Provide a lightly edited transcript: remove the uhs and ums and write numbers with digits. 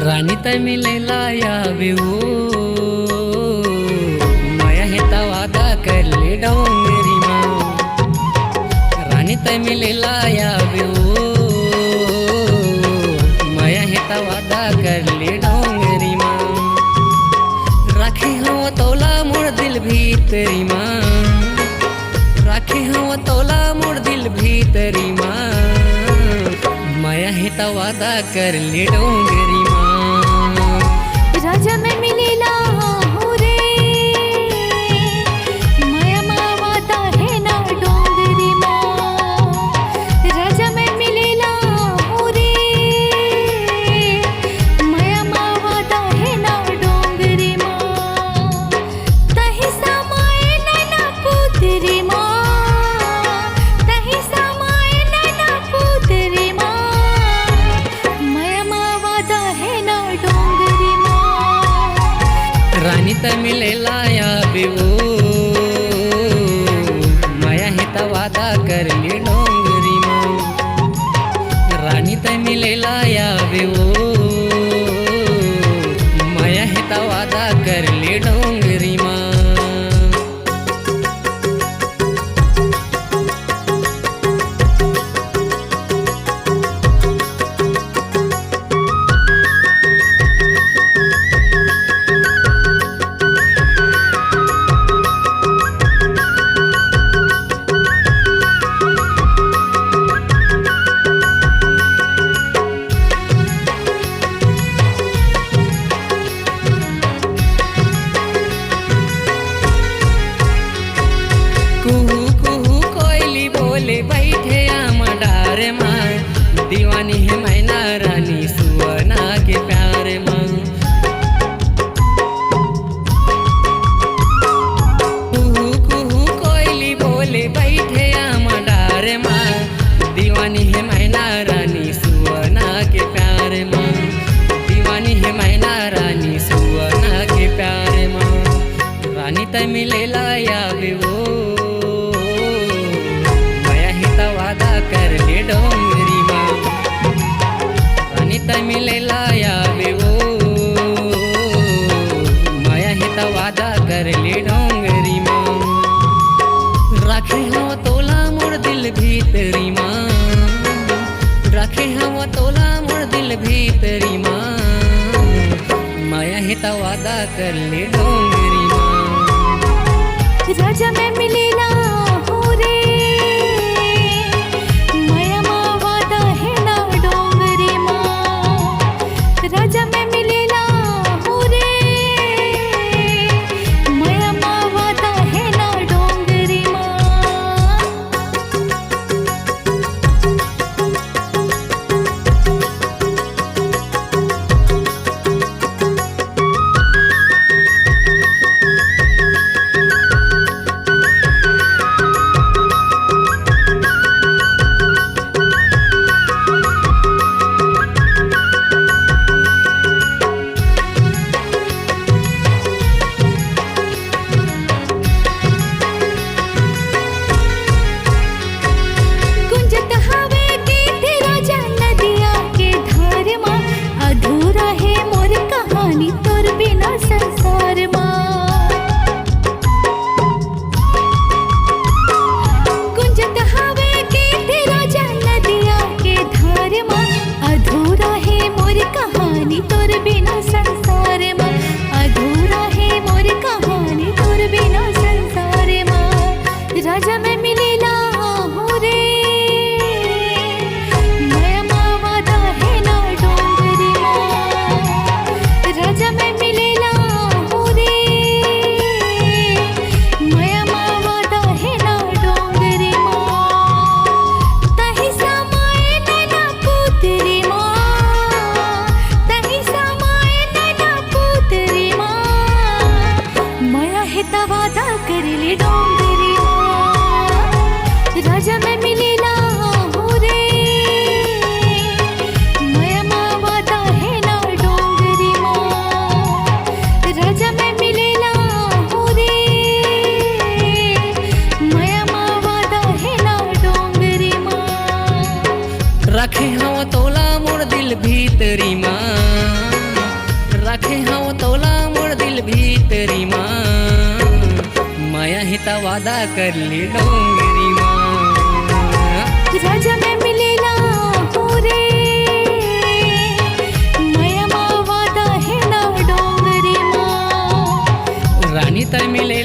राणी तय मिलेला यावे ओ माया हेता वादा करले डोंगरी मा। राणी तय मिलेला यावे ओ माया हेता वादा करले डोंगरी मा। राखे हव तोला मोर दिल भीतरी मा। राखे हव तोला मोर दिल भीतरी मा। माया हेता वादा करले डोंगरी मा। राजा में मिलेला हो रे माया मा वादा है ना डोंगरी मा। राजा में मिलेला हो रे माया मा वादा है ना डोंगरी मा। तही समाए नैना पुतरी मा। तही समाए नैना पुतरी मा। माया मा वादा है ना डोंगरी मा। राणी तय मिलेला यावे ओ माया हेता वादा करले डोंगरी मा। राणी तय मिलेला यावे ओ माया हेता वादा करले डोंगरी मा। कुहू कुहू कोयली बोले बैठे आम डार माँ। दीवानी है मैना रानी सुवना के प्यार माँ। कुहू कुहू कोयली बोले बैठे आम डार माँ। दीवानी है मैना रानी सुवना के प्यार माँ। दीवानी है मैना रानी सुवना के प्यार माँ। रानी तय मिलेला यावे ओ वादा करले डोंगरी मा। राणी तय मिलेला यावे ओ माया हेता वादा करले डोंगरी मा। राखे हव तोला मोर दिल भीतरी मा। राखे हव तोला मोर दिल भीतरी मा। माया हेता वादा करले डोंगरी मा। राजा में मिलेला हो रे माया मा वादा है ना डोंगरी मा। राजा में मिलेला हो रे माया मा वादा है ना डोंगरी मा। गुंजत हवे गीत राजा नदिया के धार मा। अधूरा है मोर कहानी तोर बिना संसार मा। गुंजत हवे गीत राजा नदिया के धार मा। अधूरा है मोर कहानी तोर बिना संसार मा। अधूरा है मोर कहानी तोर बिना संसार मा। राजा में मिलेला हो रे माया मा वादा है ना डोंगरी मा। राजा में मिलेला हो रे माया मा वादा है ना डोंगरी मा। तही समाए नैना पुतरी मा। तही समाए नैना पुतरी मा। माया हेता वादा करले डोंगरी मा। राजा में मिलेला हो रे माया मा वादा है ना डोंगरी मा। राजा में मिलेला हो रे माया मा वादा है ना डोंगरी मा। राखे हव तोला मोर दिल भीतरी मा। त वादा करली डोंगरी माँ। राजा में मिलेला हो रे माया माँ वादा है ना डोंगरी माँ। रानी त मिले